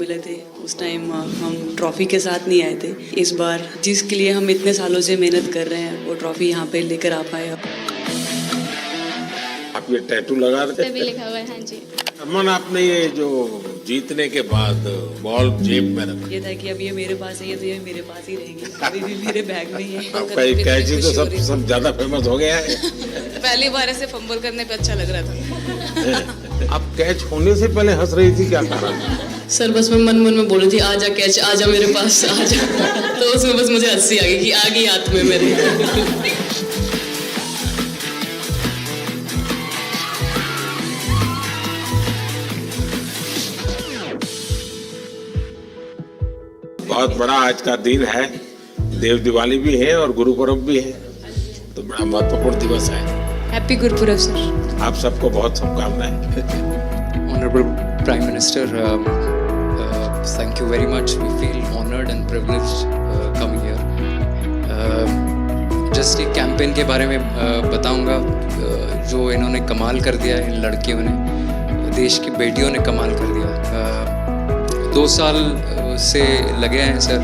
मिले थे उस टाइम हम ट्रॉफ़ी के साथ नहीं आए थे। इस बार जिसके लिए हम इतने सालों से मेहनत कर रहे हैं वो ट्रॉफ़ी यहाँ पे लेकर आ पाए। आप ये टैटू लगा रहे भी लिखा हुआ है। हाँ जी। अमन, आपने ये जो जीतने के बाद बॉल जेब में रखा, ये था कि अब ये मेरे पास है, ये तो ये मेरे पास ही रहेगी, अभी भी मेरे बैग में ही है। आपका ये कैची तो सब ज्यादा फेमस हो गया है। पहली बार ऐसे फंबल करने पे अच्छा लग रहा था। आप कैच होने से पहले हंस रही थी, क्या कारण? सर बस मैं मन में बोल रही थी आजा कैच, आजा मेरे पास, आजा। तो उसमें बस मुझे हंसी आ गई कि आ गई हाथ में मेरे। बहुत बड़ा आज का दिन है, देव दिवाली भी है और गुरु पर्व भी है, तो बड़ा महत्वपूर्ण दिवस है। Happy Gurpurab sir. आप सबको बहुत शुभकामनाएं। Honorable Prime Minister, thank you very much. We feel honored and privileged coming here. Just एक कैंपेन के बारे में बताऊंगा जो इन्होंने कमाल कर दिया है, इन लड़कियों ने, देश की बेटियों ने कमाल कर दिया। 2 साल से लगे हैं सर,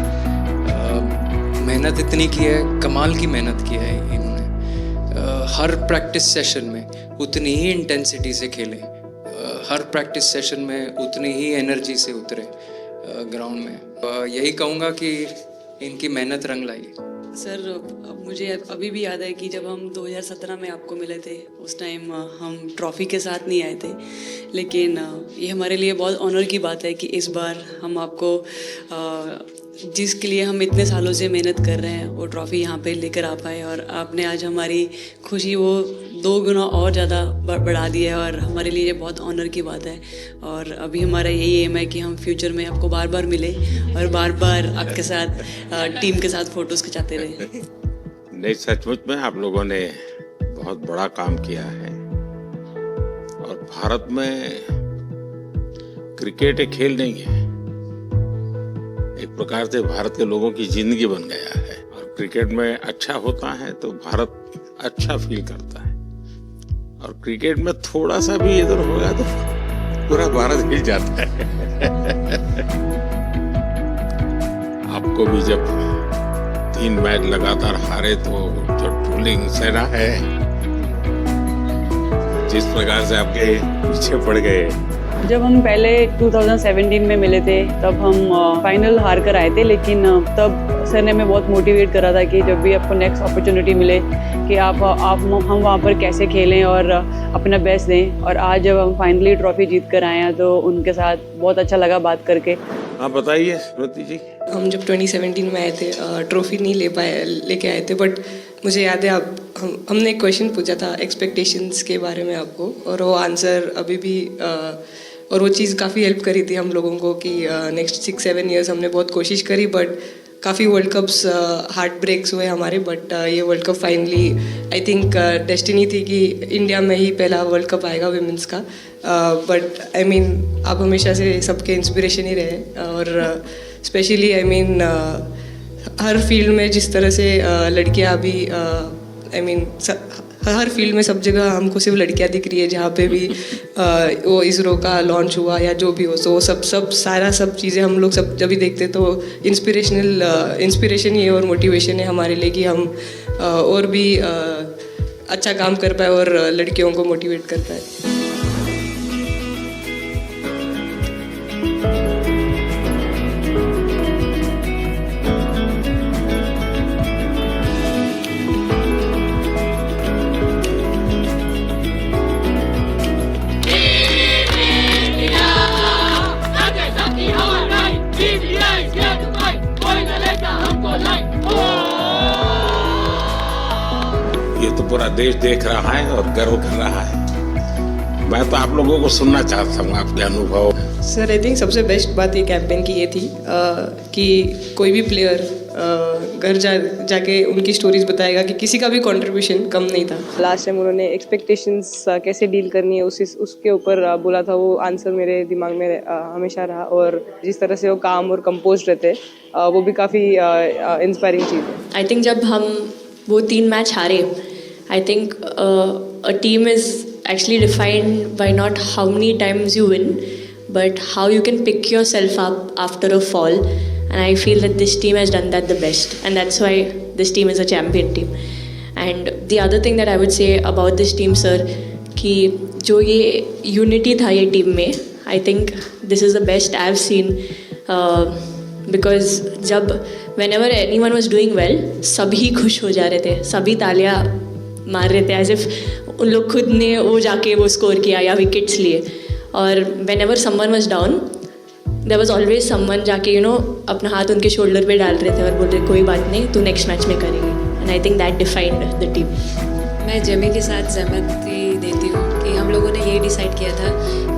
मेहनत इतनी की है, कमाल की मेहनत की है इन्होंने। हर प्रैक्टिस सेशन में उतनी ही इंटेंसिटी से खेले, हर प्रैक्टिस सेशन में उतनी ही एनर्जी से उतरे ग्राउंड में। यही कहूँगा कि इनकी मेहनत रंग लाई। सर मुझे अभी भी याद है कि जब हम 2017 में आपको मिले थे उस टाइम हम ट्रॉफ़ी के साथ नहीं आए थे, लेकिन ये हमारे लिए बहुत ऑनर की बात है कि इस बार हम आपको जिसके लिए हम इतने सालों से मेहनत कर रहे हैं वो ट्रॉफ़ी यहाँ पे लेकर आ पाए, और आपने आज हमारी खुशी वो 2 गुना और ज़्यादा बढ़ा दी है, और हमारे लिए ये बहुत ऑनर की बात है। और अभी हमारा यही एम है कि हम फ्यूचर में आपको बार बार मिले और बार बार आपके साथ टीम के साथ फ़ोटोज़ खिंचाते रहे। नहीं, सचमुच में आप लोगों ने बहुत बड़ा काम किया है, और भारत में क्रिकेट एक खेल नहीं है, एक प्रकार से भारत के लोगों की जिंदगी बन गया है, और क्रिकेट में अच्छा होता है तो भारत अच्छा फील करता है, और क्रिकेट में थोड़ा सा भी इधर होगा तो पूरा भारत हिल जाता है। आपको भी जब 3 मैच लगातार हारे तो जो ट्रोलिंग सेना है जिस प्रकार से आपके पीछे पड़ गए। जब हम पहले 2017 में मिले थे तब हम फाइनल हार कर आए थे, लेकिन तब सर ने हमें बहुत मोटिवेट करा था कि जब भी आपको नेक्स्ट अपॉर्चुनिटी मिले कि हम वहाँ पर कैसे खेलें और अपना बेस्ट दें। और आज जब हम फाइनली ट्रॉफ़ी जीत कर आए हैं तो उनके साथ बहुत अच्छा लगा बात करके। हाँ बताइए स्मृति जी। हम जब 2017 में आए थे ट्रॉफी नहीं लेके आए थे, बट मुझे याद है हमने एक क्वेश्चन पूछा था एक्सपेक्टेशंस के बारे में आपको, और वो आंसर अभी भी और वो चीज़ काफ़ी हेल्प करी थी हम लोगों को कि नेक्स्ट 6-7 ईयर्स हमने बहुत कोशिश करी, बट काफ़ी वर्ल्ड कप्स हार्ट ब्रेक्स हुए हमारे, बट ये world cup finally I think destiny थी कि इंडिया में ही पहला वर्ल्ड कप आएगा विमेंस का। बट आई मीन आप हमेशा से सबके इंस्पिरेशन ही रहे, और specially I mean her field में जिस तरह से लड़कियां अभी आई मीन हर फील्ड में सब जगह हमको सिर्फ लड़कियां दिख रही है, जहाँ पे भी वो इसरो का लॉन्च हुआ या जो भी हो, तो सब चीज़ें हम लोग सब जब भी देखते तो इंस्पिरेशन ही है और मोटिवेशन है हमारे लिए कि हम और भी अच्छा काम कर पाए और लड़कियों को मोटिवेट कर पाए। ये तो पूरा देश देख रहा है और गर्व कर रहा है। मैं तो आप लोगों को सुनना चाहता हूँ आपके अनुभव। सर आई थिंक सबसे बेस्ट बात ये कैंपेन की ये थी कि कोई भी प्लेयर घर जाके उनकी स्टोरीज बताएगा कि किसी का भी कंट्रीब्यूशन कम नहीं था। लास्ट टाइम उन्होंने एक्सपेक्टेशंस कैसे डील करनी है उसके ऊपर बोला था, वो आंसर मेरे दिमाग में हमेशा रहा, और जिस तरह से वो काम और कंपोज रहते वो भी काफ़ी इंस्पायरिंग चीज़ है। आई थिंक जब हम वो 3 मैच हारे, I think a team is actually defined by not how many times you win, but how you can pick yourself up after a fall. And I feel that this team has done that the best, and that's why this team is a champion team. And the other thing that I would say about this team, sir, कि जो ये unity था ये team में, I think this is the best I've seen, because जब whenever anyone was doing well, सभी खुश हो जा रहे थे, सभी तालियां मार रहे थे, as if उन लोग खुद ने वो जाके वो स्कोर किया या विकेट्स लिए. और whenever someone was down, there was always someone जाके अपना हाथ उनके शोल्डर पे डाल रहे थे और बोल रहे कोई बात नहीं, तू नेक्स्ट मैच में करेगी. And I think that defined the team. मैं जेमी के साथ सहमति देती हूँ कि हम लोगों ने ये डिसाइड किया था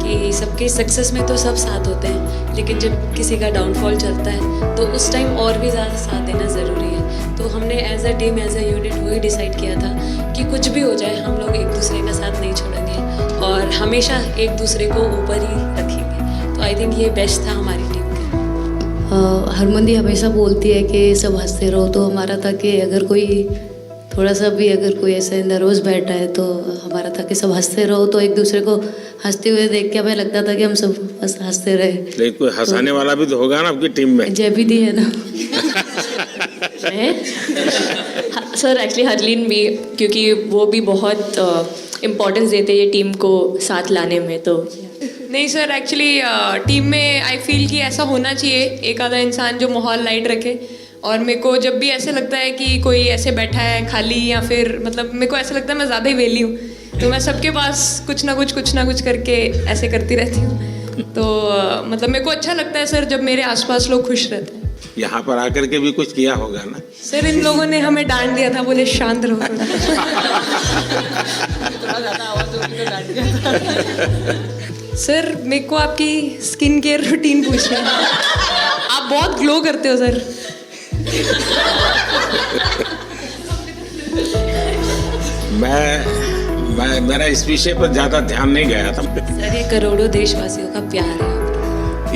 कि सबके सक्सेस में तो सब साथ होते हैं, लेकिन जब किसी का डाउनफॉल चलता है तो उस टाइम और भी ज़्यादा साथ देना ज़रूरी है. तो हमने as a team, as a unit वही डिसाइड किया था कि कुछ भी हो जाए हम लोग एक दूसरे का साथ नहीं छोड़ेंगे और हमेशा एक दूसरे को ऊपर ही रखेंगे. तो आई थिंक ये बेस्ट था हमारी टीम का. हरमंदी हमेशा बोलती है कि सब हंसते रहो, तो हमारा था कि अगर कोई थोड़ा सा भी अगर कोई ऐसे नर्वस बैठा है तो हमारा था कि सब हंसते रहो. तो एक दूसरे को हंसते हुए देख के हमें लगता था कि हम सब बस हंसते रहे. लेकिन कोई हंसाने वाला भी तो होगा ना आपकी टीम में. जय भी दी है ना. सर एक्चुअली हरलीन भी, क्योंकि वो भी बहुत इम्पोर्टेंस देते हैं ये टीम को साथ लाने में. तो नहीं सर, एक्चुअली टीम में आई फील कि ऐसा होना चाहिए एक आधा इंसान जो माहौल लाइट रखे. और मेरे को जब भी ऐसे लगता है कि कोई ऐसे बैठा है खाली, या फिर मतलब मेरे को ऐसा लगता है मैं ज़्यादा ही वेली हूँ, तो मैं सबके पास कुछ ना कुछ करके ऐसे करती रहती हूँ. तो मतलब मेरे को अच्छा लगता है सर जब मेरे आसपास लोग खुश रहते हैं. यहाँ पर आकर के भी कुछ किया होगा ना सर? इन लोगों ने हमें डांट दिया था, बोले शांत रहो सर मेरे को आपकी स्किन केयर रूटीन पूछना है. आप बहुत ग्लो करते हो सर. मेरा इस विषय पर ज्यादा ध्यान नहीं गया था. सर ये करोड़ों देशवासियों का प्यार है.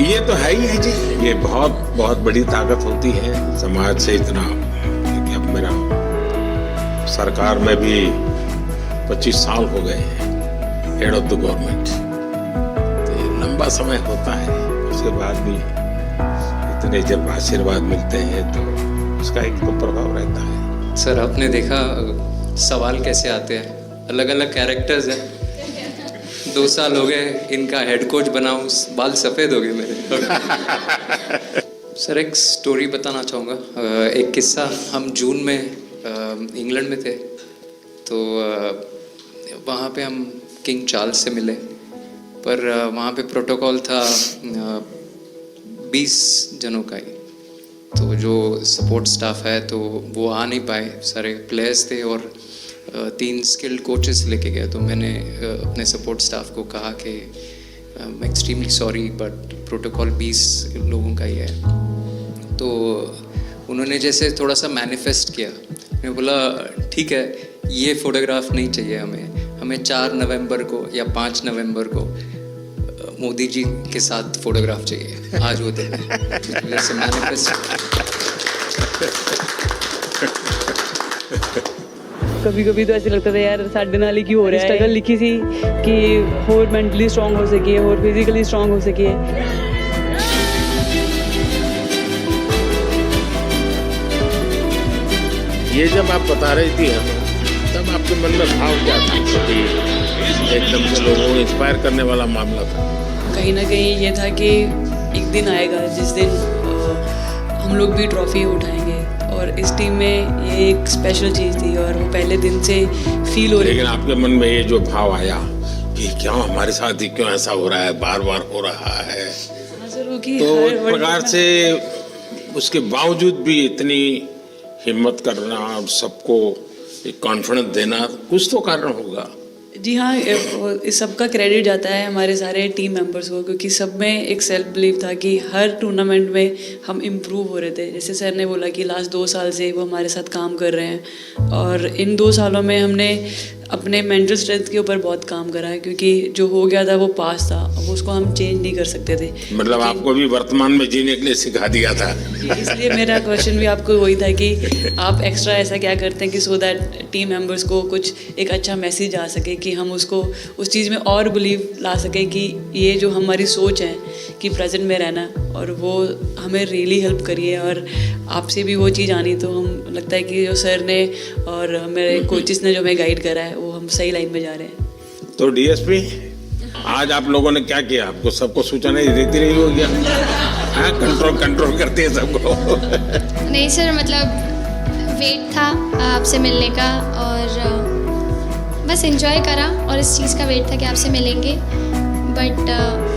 ये तो है ही है जी. ये बहुत बहुत बड़ी ताकत होती है समाज से. इतना कि अब मेरा सरकार में भी 25 साल हो गए हैं, हेड ऑफ द गवर्नमेंट. तो ये लंबा समय होता है. उसके बाद भी इतने जब आशीर्वाद मिलते हैं तो उसका एक तो प्रभाव रहता है. सर आपने देखा सवाल कैसे आते हैं, अलग अलग कैरेक्टर्स हैं. 2 साल हो गए इनका हेड कोच बनाऊं, बाल सफ़ेद हो गए मेरे. सर एक स्टोरी बताना चाहूँगा. एक किस्सा, हम जून में इंग्लैंड में थे, तो वहाँ पे हम किंग चार्ल्स से मिले. पर वहाँ पे प्रोटोकॉल था 20 जनों का ही. तो जो सपोर्ट स्टाफ है तो वो आ नहीं पाए, सारे प्लेयर्स थे और 3 स्किल्ड कोचेस लेके गए. तो मैंने अपने सपोर्ट स्टाफ को कहा कि आई एक्सट्रीमली सॉरी बट प्रोटोकॉल 20 लोगों का ही है. तो उन्होंने जैसे थोड़ा सा मैनिफेस्ट किया. मैं बोला ठीक है, ये फ़ोटोग्राफ नहीं चाहिए हमें 4 नवंबर को या 5 नवंबर को मोदी जी के साथ फोटोग्राफ चाहिए. आज वो दिन जैसे मैनिफेस्ट. कभी कभी तो ऐसे लगता था यार साढ़े नाल ही क्यों हो रहा है. स्ट्रगल लिखी थी कि और मेंटली स्ट्रांग हो सके और फिजिकली स्ट्रांग हो सके. ये जब आप बता रही थी हमें, तब आपके मन में भाव क्या था? कि एकदम से लोगों को इंस्पायर करने वाला मामला था. कहीं ना कहीं ये था कि एक दिन आएगा जिस दिन हम लोग भी ट्रॉफी उठाएंगे, और इस टीम में ये एक स्पेशल चीज़ थी और वो पहले दिन से फील हो रही. लेकिन आपके मन में ये जो भाव आया कि क्यों हमारे साथ ही क्यों ऐसा हो रहा है, बार बार हो रहा है, तो एक प्रकार से उसके बावजूद भी इतनी हिम्मत करना और सबको एक कॉन्फिडेंस देना, कुछ तो कारण होगा. जी हाँ, इस सब का क्रेडिट जाता है हमारे सारे टीम मेंबर्स को, क्योंकि सब में एक सेल्फ बिलीव था कि हर टूर्नामेंट में हम इम्प्रूव हो रहे थे. जैसे सर ने बोला कि लास्ट 2 साल से वो हमारे साथ काम कर रहे हैं, और इन 2 सालों में हमने अपने मेंटल स्ट्रेंथ के ऊपर बहुत काम करा है, क्योंकि जो हो गया था वो पास था, अब उसको हम चेंज नहीं कर सकते थे। मतलब आपको भी वर्तमान में जीने के लिए सिखा दिया था। इसलिए मेरा क्वेश्चन भी आपको वही था कि आप एक्स्ट्रा ऐसा क्या करते हैं कि सो दैट टीम मेंबर्स को कुछ एक अच्छा मैसेज आ सके, कि हम उसको उस चीज़ में और बिलीव ला सके कि ये जो हमारी सोच है कि प्रेजेंट में रहना, और वो हमें रियली हेल्प करी है। और आपसे भी वो चीज़ आनी, तो हम लगता है कि जो सर ने और मेरे कोचेस ने जो हमें गाइड करा है, वो हम सही लाइन में जा रहे हैं। तो डीएसपी, आज आप लोगों ने क्या किया? आपको सबको सूचना देती रही होगी, हाँ, कंट्रोल करते हैं सबको। नहीं सर, मतलब वेट था आपसे मिलने का और बस एंजॉय करा, और इस चीज़ का वेट था कि आपसे मिलेंगे। बट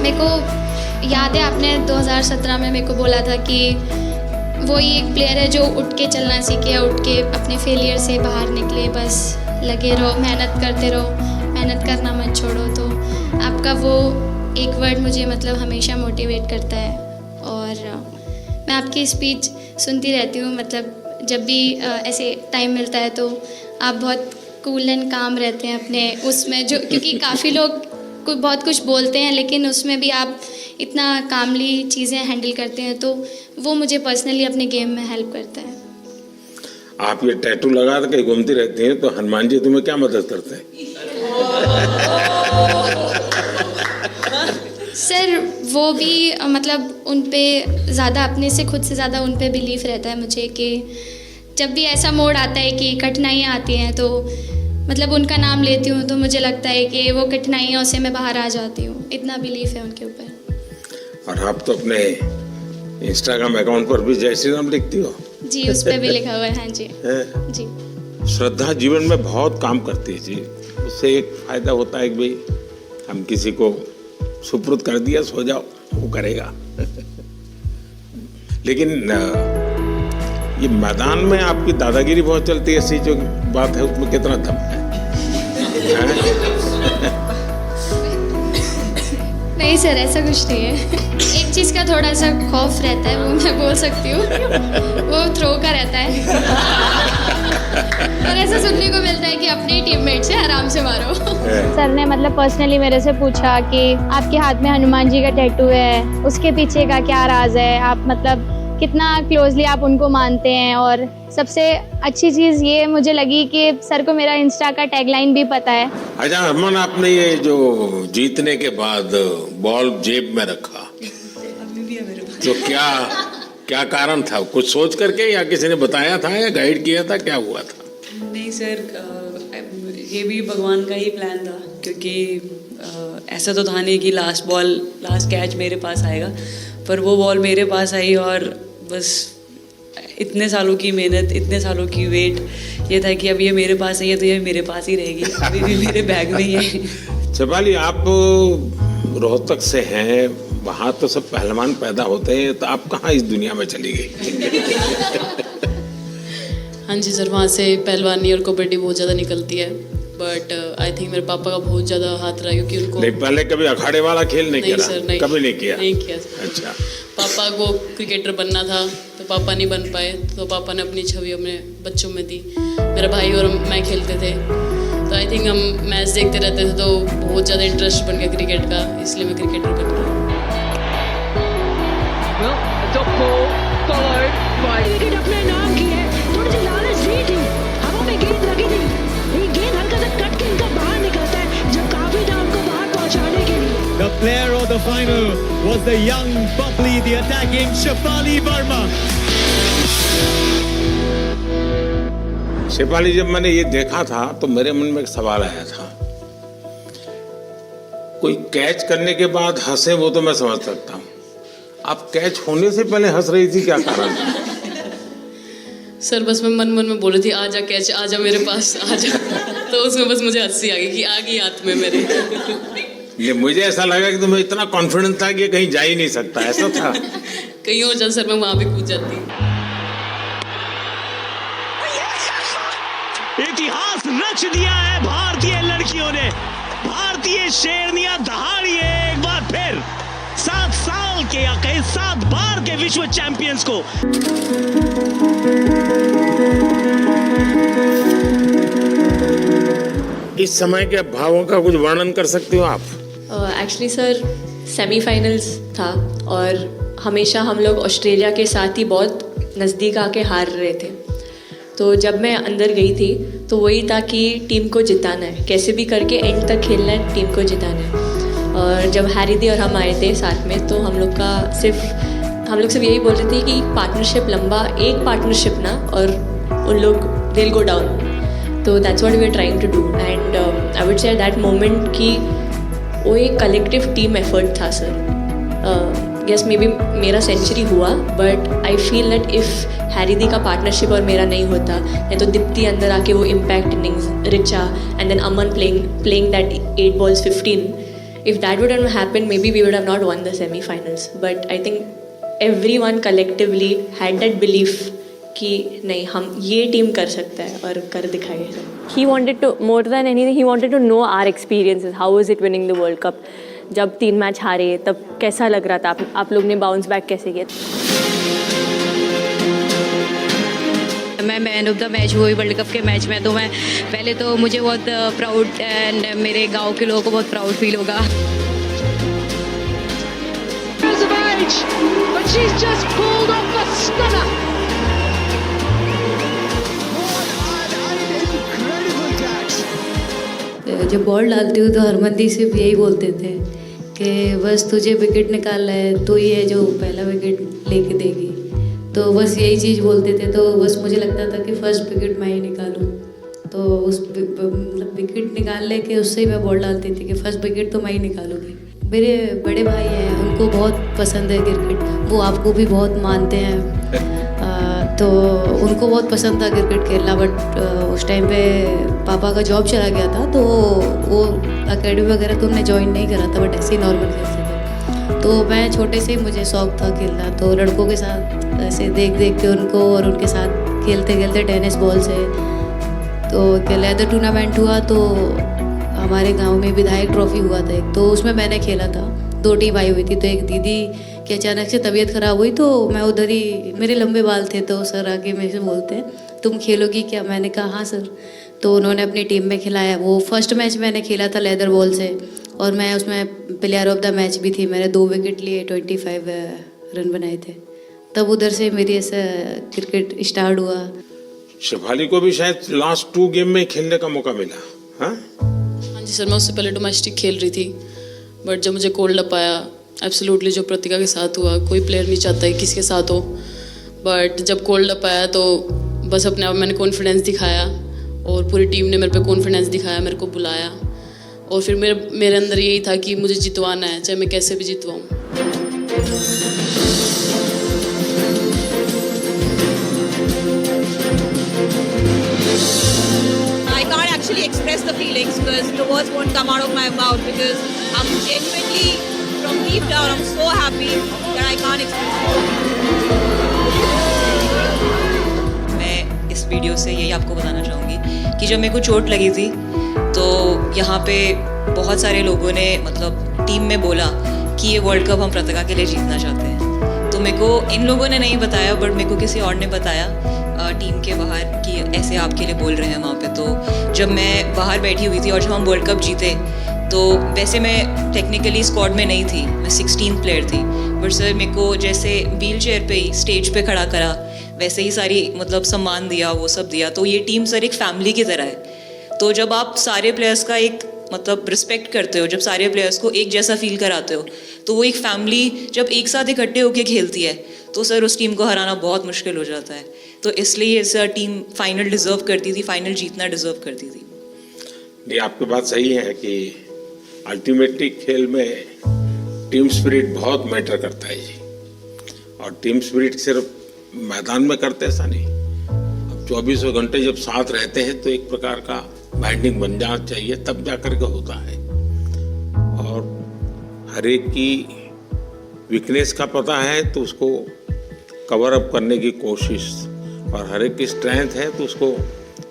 मेरे को याद है आपने 2017 में मेरे को बोला था कि वो ही एक प्लेयर है जो उठ के चलना सीखे, उठ के अपने फेलियर से बाहर निकले, बस लगे रहो, मेहनत करते रहो, मेहनत करना मत छोड़ो। तो आपका वो एक वर्ड मुझे मतलब हमेशा मोटिवेट करता है, और मैं आपकी स्पीच सुनती रहती हूँ। मतलब जब भी ऐसे टाइम मिलता है तो आप बहुत कूल एंड काम रहते हैं अपने उसमें, जो क्योंकि काफ़ी लोग बहुत कुछ बोलते हैं, लेकिन उसमें भी आप इतना कामली चीज़ें हैंडल करते हैं, तो वो मुझे पर्सनली अपने गेम में हेल्प करता है। आप ये टैटू लगा के घूमती रहती हैं, तो हनुमान जी तुम्हें क्या मदद करते हैं? सर वो भी मतलब उन पे ज़्यादा, अपने से खुद से ज़्यादा उन पे बिलीफ रहता है मुझे, कि जब भी ऐसा मोड़ आता है कि कठिनाइयाँ आती हैं, तो मतलब उनका नाम लेती हूँ तो मुझे लगता है कि वो कठिनाइयों से मैं बाहर आ जाती हूँ। इतना बिलीफ है उनके ऊपर। और आप तो अपने इंस्टाग्राम अकाउंट पर भी जय श्री राम लिखती हो। जी, उस पर भी लिखा हुआ है। हाँ जी जी। श्रद्धा जीवन में बहुत काम करती है जी। उससे एक फायदा होता है कि भाई हम किसी को सुपुर्द कर दिया, सो जाओ, वो करेगा। लेकिन ये मैदान में आपकी दादागिरी बहुत चलती है, ऐसी जो बात है उसमें कितना दम है? नहीं सर, ऐसा कुछ नहीं है। एक चीज़ का थोड़ा सा खौफ रहता है, वो मैं बोल सकती हूँ, वो थ्रो का रहता है। और ऐसा सुनने को मिलता है कि अपने टीममेट से आराम से मारो। सर ने मतलब पर्सनली मेरे से पूछा कि आपके हाथ में हनुमान जी का टैटू है, उसके पीछे का क्या राज है, आप मतलब कितना क्लोजली आप उनको मानते हैं। और सबसे अच्छी चीज़ ये मुझे लगी कि सर को मेरा इंस्टा का टैगलाइन भी पता है। अच्छा हरमन, आपने ये जो जीतने के बाद बॉल जेब में रखा, तो क्या कारण था? कुछ सोच करके, या किसी ने बताया था, या गाइड किया था, क्या हुआ था? नहीं सर, ये भी भगवान का ही प्लान था, क्योंकि ऐसा तो था नहीं कि लास्ट कैच मेरे पास आएगा, पर वो बॉल मेरे पास आई, और बस इतने सालों की मेहनत, इतने सालों की वेट, ये था कि अब ये मेरे पास आई है तो ये मेरे पास ही रहेगी, अभी भी मेरे बैग में ही है। शेफाली, आप रोहतक से हैं, वहाँ तो सब पहलवान पैदा होते हैं, तो आप कहाँ इस दुनिया में चली गई? हाँ जी सर, वहाँ से पहलवानी और कबड्डी बहुत ज़्यादा निकलती है, बट आई थिंक मेरे पापा का बहुत ज़्यादा हाथ रहा, क्योंकि उनको नहीं, पहले कभी अखाड़े वाला खेल नहीं किया? सर, नहीं, कभी नहीं किया? नहीं किया सर। अच्छा। पापा को क्रिकेटर बनना था, तो पापा नहीं बन पाए, तो पापा ने अपनी छवि अपने बच्चों में दी। मेरा भाई और मैं खेलते थे, तो आई थिंक हम मैच देखते रहते थे, तो बहुत ज़्यादा इंटरेस्ट बन गया क्रिकेट का, इसलिए मैं क्रिकेटर बन गया। विकेट अपने नाम की है, थोड़ी सी लालच दी थी, हवा में गेंद लगी थी, ये गेंद हल्का सा कट के इनका बाहर निकलता है, जब काफी था उनको बाहर पहुंचाने के लिए। The player of the final was the young, bubbly, the attacking Shefali Verma. Shefali, जब मैंने ये देखा था तो मेरे मन में एक सवाल आया था। कोई कैच करने के बाद हंसे वो तो मैं समझ सकता हूँ, आप कैच होने से पहले हंस रही थी, क्या कारण था? सर बस मैं मन में बोल रही थी, आजा कैच, आजा मेरे पास, आजा। तो उसमें बस मुझे हंसी आ गई कि आ गई हाथ में मेरे। ये मुझे ऐसा लगा कि तुम्हें इतना कॉन्फिडेंस था कि कहीं जा ही नहीं सकता, ऐसा था? कहीं और जा सर, मैं वहाँ भी कूद जाती। इतिहास रच दिया है भारतीय लड़कियों ने। भारतीय शेरनियां दहाड़ी है एक बार फिर 7 साल के या कहीं 7 बार के विश्व चैंपियंस को। इस समय के भावों का कुछ वर्णन कर सकते हो आप? एक्चुअली सर सेमीफाइनल्स था और हमेशा हम लोग ऑस्ट्रेलिया के साथ ही बहुत नज़दीक आके हार रहे थे। तो जब मैं अंदर गई थी तो वही था कि टीम को जिताना है, कैसे भी करके एंड तक खेलना है, टीम को जिताना है। और जब हैरी दी और हम आए थे साथ में तो हम लोग सिर्फ यही बोल रहे थे कि पार्टनरशिप लंबा, एक पार्टनरशिप ना, और उन लोग they'll go down. तो that's what we are trying to do and I would say that moment कि वो एक कलेक्टिव टीम एफर्ट था सर। यस मे बी मेरा सेंचुरी हुआ but I feel that if Harry दी का पार्टनरशिप और मेरा नहीं होता, नहीं तो दीप्ति अंदर आके वो impact innings, Richa and then Aman playing that 8 balls 15, if that wouldn't happen maybe we would have not won the semi-finals. But I think everyone collectively had that belief कि नहीं हम ये टीम कर सकता है और कर दिखाए। He wanted to, more than anything, he wanted to know our experiences. How was it winning the World Cup? जब 3 मैच हारे तब कैसा लग रहा था, आप लोग ने बाउंस बैक कैसे किया? मैं मैन ऑफ द मैच हुई वर्ल्ड कप के मैच में, तो मैं पहले तो मुझे बहुत प्राउड एंड मेरे गांव के लोगों को बहुत प्राउड फील होगा। जब बॉल डालती हूँ तो हरमनदीप सिर्फ यही बोलते थे कि बस तुझे विकेट निकालना है, तो ही है जो पहला विकेट लेके देगी। तो बस यही चीज़ बोलते थे, तो बस मुझे लगता था कि फर्स्ट विकेट मैं ही निकालूँ। तो उस मतलब विकेट निकालने के उससे ही मैं बॉल डालती थी कि फर्स्ट विकेट तो मैं ही निकालूँगी। मेरे बड़े भाई हैं, उनको बहुत पसंद है क्रिकेट, वो आपको भी बहुत मानते हैं। तो उनको बहुत पसंद था क्रिकेट खेलना, बट उस टाइम पे पापा का जॉब चला गया था, तो वो एकेडमी वगैरह तो हमने ज्वाइन नहीं करा था, बट ऐसे ही नॉर्मल खेलते थे। तो मैं छोटे से ही मुझे शौक था खेलना, तो लड़कों के साथ ऐसे देख देख के उनको और उनके साथ खेलते खेलते टेनिस बॉल से तो लेदर टूर्नामेंट हुआ, तो हमारे गांव में विधायक ट्रॉफी हुआ था एक, तो उसमें मैंने खेला था। 2 टीम आई हुई थी, तो एक दीदी की अचानक से तबीयत ख़राब हुई, तो मैं उधर ही, मेरे लंबे बाल थे, तो सर आके मेरे से बोलते हैं तुम खेलोगी क्या? मैंने कहा हाँ सर। तो उन्होंने अपनी टीम में खिलाया। वो फर्स्ट मैच मैंने खेला था लेदर बॉल से, और मैं उसमें प्लेयर ऑफ द मैच भी थी। मैंने 2 विकेट लिए, 25 रन बनाए थे। तब उधर से मेरी ऐसा क्रिकेट स्टार्ट हुआ। शेफाली को भी शायद लास्ट 2 गेम में खेलने का मौका मिला। हाँ जी सर, मैं उससे पहले डोमेस्टिक खेल रही थी, बट जब मुझे कोल्ड अप आया, एब्सोल्युटली जो प्रतिका के साथ हुआ, कोई प्लेयर नहीं चाहता है किसी के साथ हो, बट जब कोल्ड अप आया तो बस अपने आप मैंने कॉन्फिडेंस दिखाया और पूरी टीम ने मेरे पे कॉन्फिडेंस दिखाया, मेरे को बुलाया, और फिर मेरे अंदर यही था कि मुझे जितवाना है, चाहे मैं कैसे भी जितवाऊँ। Actually express the feelings because the words won't come out of my mouth because I'm genuinely from deep down I'm so happy that I can't express it. मैं इस वीडियो से यही आपको बताना चाहूँगी कि जब मेरे को चोट लगी थी तो यहाँ पे बहुत सारे लोगों ने मतलब टीम में बोला कि ये वर्ल्ड कप हम प्रतिका के लिए जीतना चाहते हैं। तो मेरे को इन लोगों ने नहीं बताया, बट मेरे को किसी और ने बताया टीम के बाहर कि ऐसे आपके लिए बोल रहे हैं वहाँ पे। तो जब मैं बाहर बैठी हुई थी और जब हम वर्ल्ड कप जीते, तो वैसे मैं टेक्निकली स्क्वाड में नहीं थी, मैं 16th प्लेयर थी, बट सर मेरे को जैसे व्हील चेयर पे ही स्टेज पे खड़ा करा, वैसे ही सारी मतलब सम्मान दिया, वो सब दिया। तो ये टीम सर एक फैमिली की तरह है। तो जब आप सारे प्लेयर्स का एक मतलब रिस्पेक्ट करते हो, जब सारे प्लेयर्स को एक जैसा फील कराते हो, तो वो एक फैमिली जब एक साथ इकट्ठे होकर खेलती है तो सर उस टीम को हराना बहुत मुश्किल हो जाता है। तो इसलिए सर टीम फाइनल डिज़र्व करती थी, फाइनल जीतना डिज़र्व करती थी। नहीं, आपकी बात सही है कि अल्टीमेटली खेल में टीम स्पिरिट बहुत मैटर करता है जी। और टीम स्पिरिट सिर्फ मैदान में करते ऐसा नहीं, अब 24 घंटे जब साथ रहते हैं तो एक प्रकार का बाइंडिंग बन जाना चाहिए, तब जा कर के होता है। और हर एक की वीकनेस का पता है तो उसको कवर अप करने की कोशिश, और हर एक की स्ट्रेंथ है तो उसको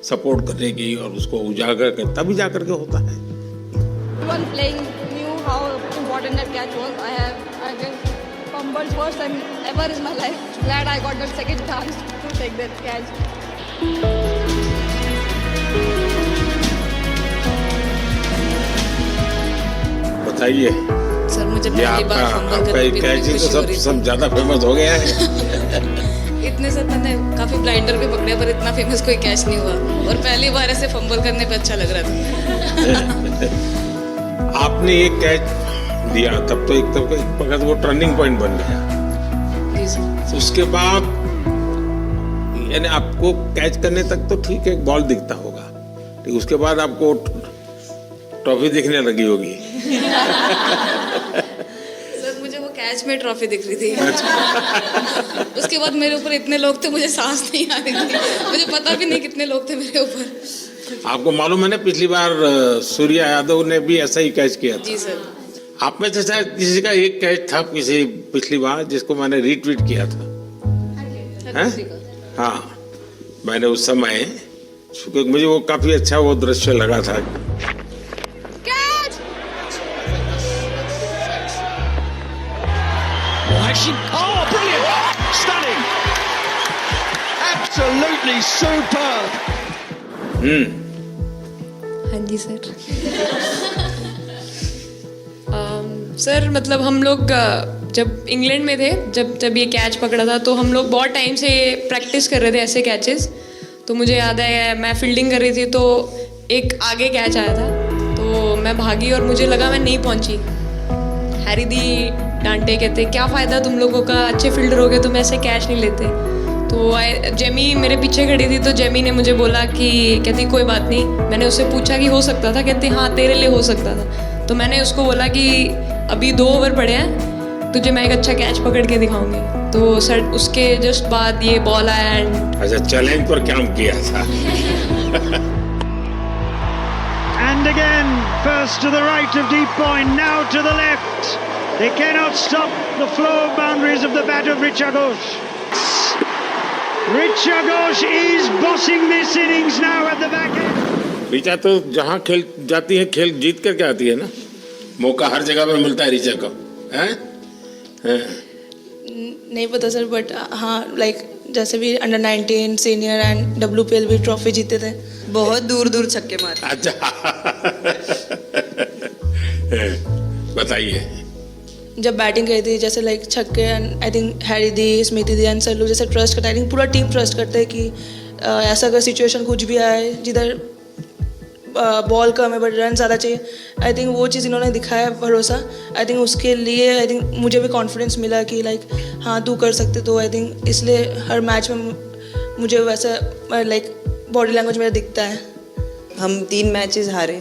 सपोर्ट करने की और उसको उजागर कर, तभी जा कर के होता है। Everyone playing knew how important that catch was. I just fumbled first time ever in my life. Glad I got that second chance to take that catch. बताइए। सर मुझे ये पहली बार आपका फंबल करने कैच की ही तो खुशी हो रही सब ज्यादा फेमस हो गया है। इतने सर मैंने काफ़ी ब्लाइंडर भी पकड़े पर इतना फेमस कोई कैच नहीं हुआ और पहली बार ऐसे फंबल करने पे अच्छा लग रहा था। आपने एक कैच दिया तब तो एक वक्त वो टर्निंग पॉइंट बन गया। जी सर। तो उसके बाद यानी आपको कैच करने तक तो ठीक है, एक बॉल दिखता होगा, ठीक, उसके बाद आपको ट्रॉफी दिखने लगी होगी। सर मुझे वो कैच में ट्रॉफी दिख रही थी। उसके बाद मेरे ऊपर इतने लोग थे मुझे सांस नहीं आ रही थी, मुझे पता भी नहीं कितने लोग थे मेरे ऊपर। आपको मालूम है ना, पिछली बार सूर्या यादव ने भी ऐसा ही कैच किया था। जी सर। आप में से शायद किसी का एक कैच था किसी पिछली बार जिसको मैंने रीट्वीट किया था। हाँ, मैंने उस समय, क्योंकि मुझे वो काफी अच्छा वो दृश्य लगा था। Oh, brilliant! Stunning! Absolutely superb! हाँ जी सर। सर मतलब हम लोग जब इंग्लैंड में थे, जब ये कैच पकड़ा था तो हम लोग बहुत टाइम से प्रैक्टिस कर रहे थे ऐसे कैचेस। तो मुझे याद है मैं फील्डिंग कर रही थी तो एक आगे कैच आया था तो मैं भागी और मुझे लगा मैं नहीं पहुंची। हैरी दी डांटे, कहते क्या फ़ायदा तुम लोगों का, अच्छे फील्डर हो गए तुम ऐसे कैच नहीं लेते। तो जेमी मेरे पीछे खड़ी थी तो जेमी ने मुझे बोला कि कहती कोई बात नहीं। मैंने उससे पूछा कि हो सकता था, कहती हाँ तेरे लिए हो सकता था। तो मैंने उसको बोला कि अभी 2 ओवर पड़े हैं, तुझे मैं एक अच्छा कैच पकड़ के दिखाऊंगी। तो सर उसके जस्ट बाद ये बॉल आया एंड अच्छा चैलेंज पर काम किया था। And again, first to the right of deep point, now to the left. They cannot stop the flow boundaries of the bat of Richa Ghosh. Richa Ghosh is bossing this innings now at the back end. Richa तो जहाँ खेल जाती है खेल जीत करके आती है ना, मौका हर जगह पर मिलता है रिचा को, हैं? नहीं पता सर, बट हाँ लाइक जैसे भी अंडर 19 सीनियर एंड WPL भी ट्रॉफी जीते थे। बहुत दूर दूर छक्के मारे। अच्छा बताइए। जब बैटिंग करी थी जैसे लाइक छक्के and I think Harry the, Smiti the and sir लोग जैसे ट्रस्ट करते हैं, आई थिंक पूरा टीम ट्रस्ट करते हैं कि ऐसा अगर सिचुएशन कुछ भी आए जिधर बॉल कम है बट रन ज़्यादा चाहिए, आई थिंक वो चीज़ इन्होंने दिखाया भरोसा। आई थिंक उसके लिए आई थिंक मुझे भी कॉन्फिडेंस मिला कि लाइक हाँ तू कर सकते। तो आई थिंक इसलिए हर मैच में मुझे वैसा लाइक बॉडी लैंग्वेज मेरा दिखता है। हम 3 मैचेस हारे,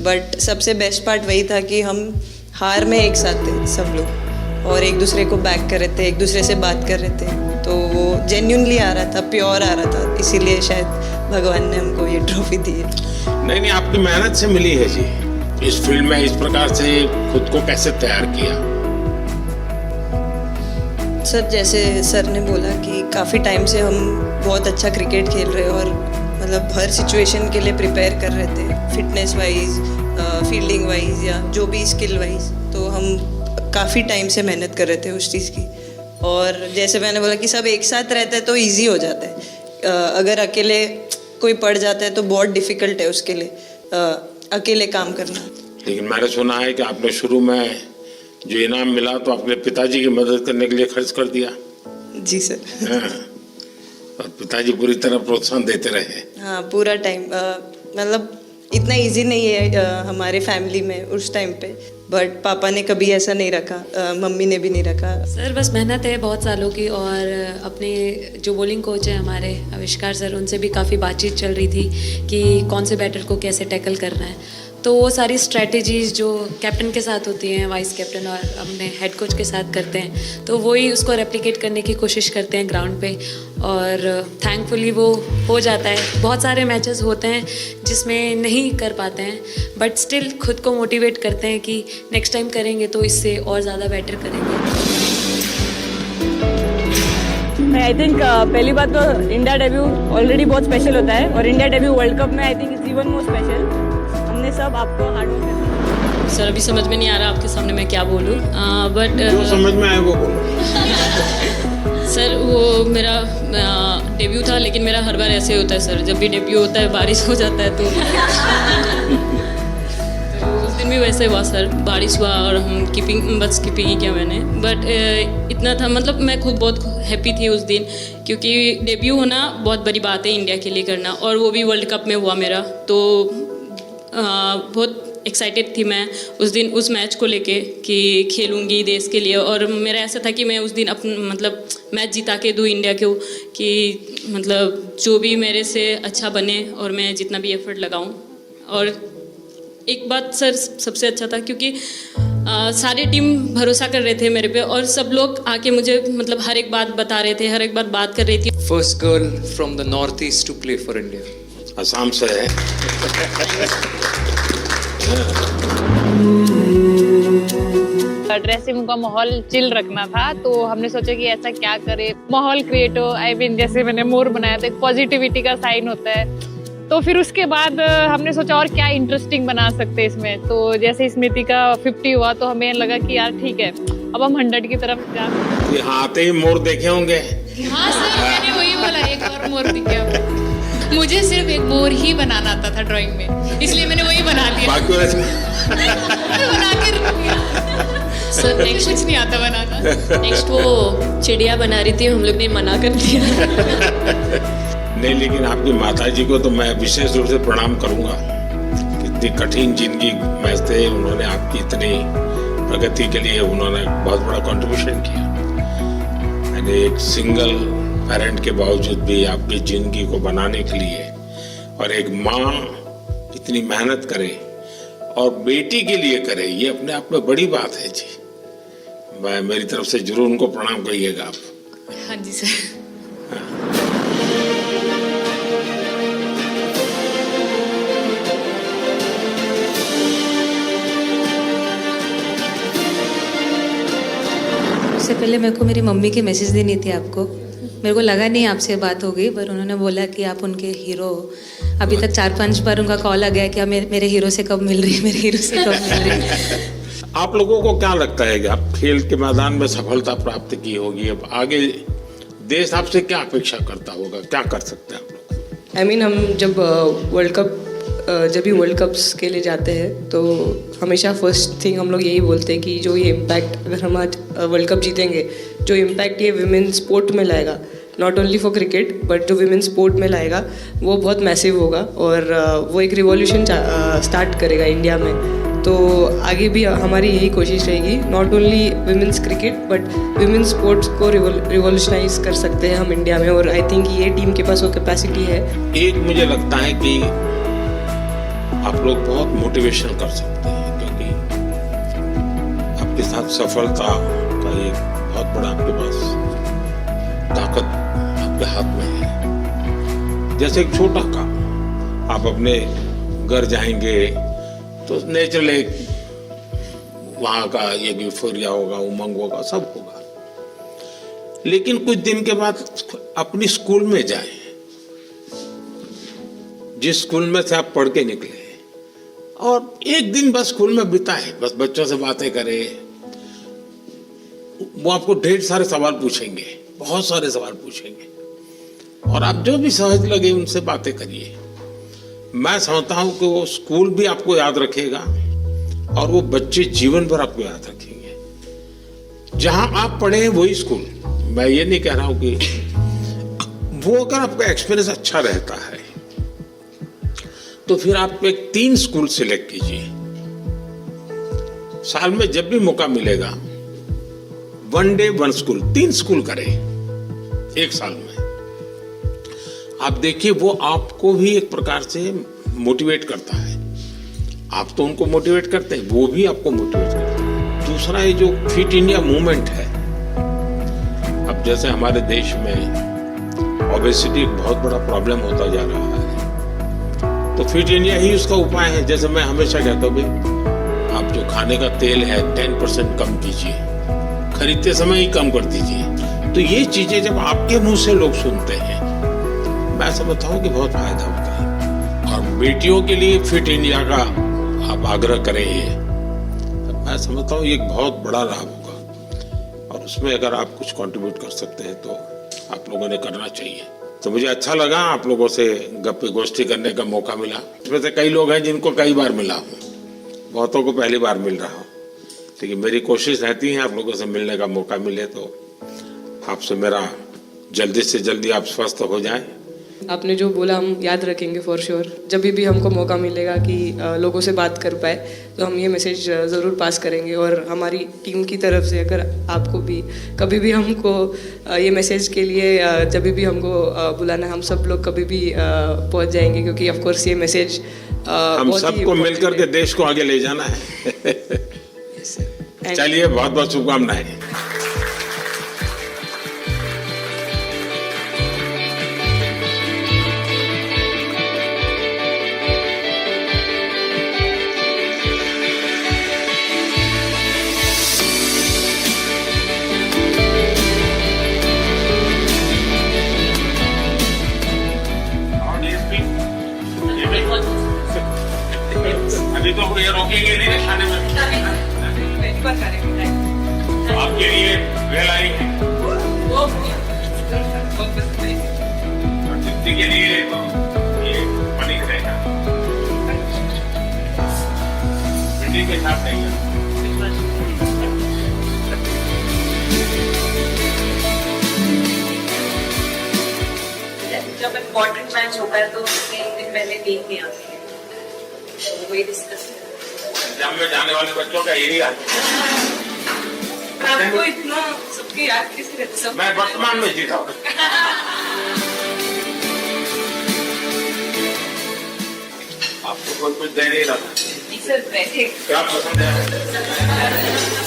बट सबसे बेस्ट पार्ट वही था कि हम हार में एक साथ थे सब लोग और एक दूसरे को बैक कर रहे थे, एक दूसरे से बात कर रहे थे। तो वो जेन्युइनली आ रहा था, प्योर आ रहा था, इसीलिए शायद भगवान ने हमको ये ट्रॉफी दी है। नहीं, आपकी मेहनत से मिली है जी। इस फील्ड में इस प्रकार से खुद को कैसे तैयार किया? सर जैसे सर ने बोला कि काफ़ी टाइम से हम बहुत अच्छा क्रिकेट खेल रहे हैं और मतलब हर सिचुएशन के लिए प्रिपेयर कर रहे थे, फिटनेस वाइज, फील्डिंग वाइज या जो भी स्किल वाइज। तो हम काफ़ी टाइम से मेहनत कर रहे थे उस चीज़ की। और जैसे मैंने बोला कि सब एक साथ रहते हैं तो इजी हो जाता है। अगर अकेले कोई पड़ जाता है तो बहुत डिफ़िकल्ट है उसके लिए अकेले काम करना। लेकिन मैंने सुना है कि आपने शुरू में जो इनाम मिला तो अपने पिताजी की मदद करने के लिए खर्च कर दिया। जी सर। हाँ, और पिताजी पूरी तरह प्रोत्साहन देते रहे। हाँ, पूरा टाइम मतलब इतना इजी नहीं है हमारे फैमिली में उस टाइम पे, बट पापा ने कभी ऐसा नहीं रखा, मम्मी ने भी नहीं रखा। सर बस मेहनत है बहुत सालों की और अपने जो बॉलिंग कोच है हमारे आविष्कार सर, उनसे भी काफ़ी बातचीत चल रही थी कि कौन से बैटर को कैसे टैकल करना है। तो वो सारी स्ट्रेटजीज जो कैप्टन के साथ होती हैं, वाइस कैप्टन और अपने हेड कोच के साथ करते हैं, तो वही उसको रेप्लिकेट करने की कोशिश करते हैं ग्राउंड पे और थैंकफुली वो हो जाता है। बहुत सारे मैचेस होते हैं जिसमें नहीं कर पाते हैं, बट स्टिल खुद को मोटिवेट करते हैं कि नेक्स्ट टाइम करेंगे तो इससे और ज़्यादा बेटर करेंगे। आई थिंक पहली बात तो इंडिया डेब्यू ऑलरेडी बहुत स्पेशल होता है और इंडिया डेब्यू वर्ल्ड कप में I think it's even more special. हमने सब आपको हार्ड वर्क करना। सर अभी समझ में नहीं आ रहा आपके सामने मैं क्या बोलूँ, बट जो समझ में आए वो बोलो। सर वो मेरा डेब्यू था, लेकिन मेरा हर बार ऐसे होता है सर, जब भी डेब्यू होता है बारिश हो जाता है तो उस दिन भी वैसे हुआ सर, बारिश हुआ और हम बस कीपिंग ही किया मैंने, बट इतना था, मतलब मैं खुद बहुत हैप्पी थी उस दिन, क्योंकि डेब्यू होना बहुत बड़ी बात है इंडिया के लिए करना, और वो भी वर्ल्ड कप में हुआ मेरा, तो बहुत एक्साइटेड थी मैं उस दिन उस मैच को लेके कि खेलूँगी देश के लिए, और मेरा ऐसा था कि मैं उस दिन मतलब मैच जिता के दूँ इंडिया को, कि मतलब जो भी मेरे से अच्छा बने और मैं जितना भी एफर्ट लगाऊँ। और एक बात सर सबसे अच्छा था, क्योंकि सारी टीम भरोसा कर रहे थे मेरे पे, और सब लोग आके मुझे मतलब हर एक बात बता रहे थे, हर एक बात कर रही थी। First girl from the north east to play for India, Assam से है। ड्रेसिंग रूम का माहौल चिल रखना था, तो हमने सोचा कि ऐसा क्या करे माहौल क्रिएट हो। आई मीन जैसे मैंने मोर बनाया था, एक पॉजिटिविटी का साइन होता है, तो फिर उसके बाद हमने सोचा और क्या इंटरेस्टिंग बना सकते हैं इसमें। तो जैसे स्मृति का 50 हुआ तो हमें लगा कि यार ठीक है, अब हम 100 की तरफ जा। यहाँ आते ही मोर देखे होंगे। हाँ सर, मैंने वही बोला, एक और मोर दिखा। मुझे सिर्फ एक मोर ही बनाना आता था ड्राइंग में, इसलिए मैंने वही बना लिया। बना के रख दिया। सर नेक्स्ट कुछ नहीं आता बनाना। नेक्स्ट वो चिड़िया बना रही थी, हम लोग ने मना कर दिया। नहीं, लेकिन आपकी माताजी को तो मैं विशेष रूप से प्रणाम करूंगा। कितनी कठिन जिंदगी में से उन्होंने आपकी इतनी प्रगति के लिए उन्होंने बहुत बड़ा कंट्रीब्यूशन किया। यानी एक सिंगल पेरेंट के बावजूद भी आपकी जिंदगी को बनाने के लिए, और एक माँ इतनी मेहनत करे और बेटी के लिए करे, ये अपने आप में बड़ी बात है जी। मैं मेरी तरफ से जरूर उनको प्रणाम करिएगा आप। हाँ जी सर। उससे पहले मेरे को मेरी मम्मी की मैसेज देनी थी आपको। मेरे को लगा नहीं आपसे बात हो गई, पर उन्होंने बोला कि आप उनके हीरो हो। अभी तक 4-5 बार उनका कॉल आ गया कि मेरे हीरो से कब मिल रही है, मेरे हीरो से कब मिल रही है। आप लोगों को क्या लगता है कि आप खेल के मैदान में सफलता प्राप्त की होगी, अब आगे देश आपसे क्या अपेक्षा करता होगा, क्या कर सकते हैं आप लोग? आई मीन हम जब भी वर्ल्ड कप्स के लिए जाते हैं तो हमेशा फर्स्ट थिंग हम लोग यही बोलते हैं कि जो ये इम्पैक्ट, अगर हम आज वर्ल्ड कप जीतेंगे, जो इम्पैक्ट ये विमेन स्पोर्ट में लाएगा, not only for cricket but जो विमेन स्पोर्ट में लाएगा, वो बहुत मैसिव होगा, और वो एक रिवॉल्यूशन स्टार्ट करेगा इंडिया में। तो आगे भी हमारी यही कोशिश रहेगी, not only women's cricket but women sports को रिवॉल्यूशनाइज कर सकते हैं हम इंडिया में, और आई थिंक ये टीम के पास वो कैपेसिटी है। एक मुझे लगता है कि आप लोग बहुत मोटिवेशन कर सकते हैं, क्योंकि आपके साथ सफलता का एक बहुत बड़ा आपके पास ताकत आपके हाथ में है। जैसे एक छोटा काम, आप अपने घर जाएंगे तो नेचुरली वहाँ का ये यूफोरिया होगा, उमंग होगा, सब होगा। लेकिन कुछ दिन के बाद अपनी स्कूल में जाएं, जिस स्कूल में से आप पढ़ के निकले, और एक दिन बस स्कूल में बिताए, बस बच्चों से बातें करें। वो आपको ढेर सारे सवाल पूछेंगे, बहुत सारे सवाल पूछेंगे, और आप जो भी सहज लगे उनसे बातें करिए। मैं समझता हूं कि वो स्कूल भी आपको याद रखेगा और वो बच्चे जीवन भर आपको याद रखेंगे। जहां आप पढ़े हैं वही स्कूल, मैं ये नहीं कह रहा हूं कि वो, अगर आपका एक्सपीरियंस अच्छा रहता है तो फिर आप एक 3 स्कूल सिलेक्ट कीजिए। साल में जब भी मौका मिलेगा 1 डे 1 स्कूल, 3 स्कूल करें एक साल में। आप देखिए वो आपको भी एक प्रकार से मोटिवेट करता है। आप तो उनको मोटिवेट करते हैं, वो भी आपको मोटिवेट करते हैं। दूसरा ये जो फिट इंडिया मूवमेंट है, अब जैसे हमारे देश में ओबेसिटी एक बहुत बड़ा प्रॉब्लम होता जा रहा है, तो फिट इंडिया ही उसका उपाय है। जैसे मैं हमेशा कहता हूँ भाई, आप जो खाने का तेल है 10% कम कीजिए, खरीदते समय ही कम कर दीजिए। तो ये चीजें जब आपके मुंह से लोग सुनते हैं, मैं समझता हूँ कि बहुत फायदा होता है। और बेटियों के लिए फिट इंडिया का आप आग्रह करें, ये तो मैं समझता हूँ ये एक बहुत बड़ा लाभ होगा, और उसमें अगर आप कुछ कंट्रीब्यूट कर सकते हैं तो आप लोगों ने करना चाहिए। तो मुझे अच्छा लगा आप लोगों से गप्पे गोष्ठी करने का मौका मिला। इसमें से कई लोग हैं जिनको कई बार मिला हूँ, बहुतों को पहली बार मिल रहा हूँ, लेकिन मेरी कोशिश रहती है आप लोगों से मिलने का मौका मिले तो आपसे मेरा जल्दी से जल्दी आप स्वस्थ हो जाएं। आपने जो बोला हम याद रखेंगे फॉर श्योर। जब भी हमको मौका मिलेगा कि लोगों से बात कर पाए तो हम ये मैसेज ज़रूर पास करेंगे। और हमारी टीम की तरफ से अगर आपको भी कभी भी हमको ये मैसेज के लिए जब भी हमको बुलाना, हम सब लोग कभी भी पहुंच जाएंगे, क्योंकि ऑफ कोर्स ये मैसेज हम सबको मिलकर के देश को आगे ले जाना है। चलिए, बहुत बहुत शुभकामनाएं। अभी तो ये रोकेंगे नहीं खाने में, आपके लिए वेल आई है और जिंदगी के लिए ये बनी रहेगा, बिल्डिंग के साथ नहीं है। जब इम्पोर्टेंट मैच होता है तो उसमें एक दिन पहले टीम नहीं आती है, तो वही डिस्कस एग्जाम में जाने वाले बच्चों का यही हाल है। आपको इतना सबकी याद किसकी रहती है? मैं वर्तमान में जीता हूँ। आपको कोई कुछ दे नहीं रहा सर, बैठे क्या पसंद है?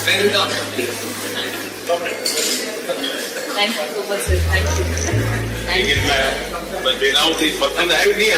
Thank you so much sir, thank you. लेकिन मैं देना हूँ, पसंद है भी नहीं है।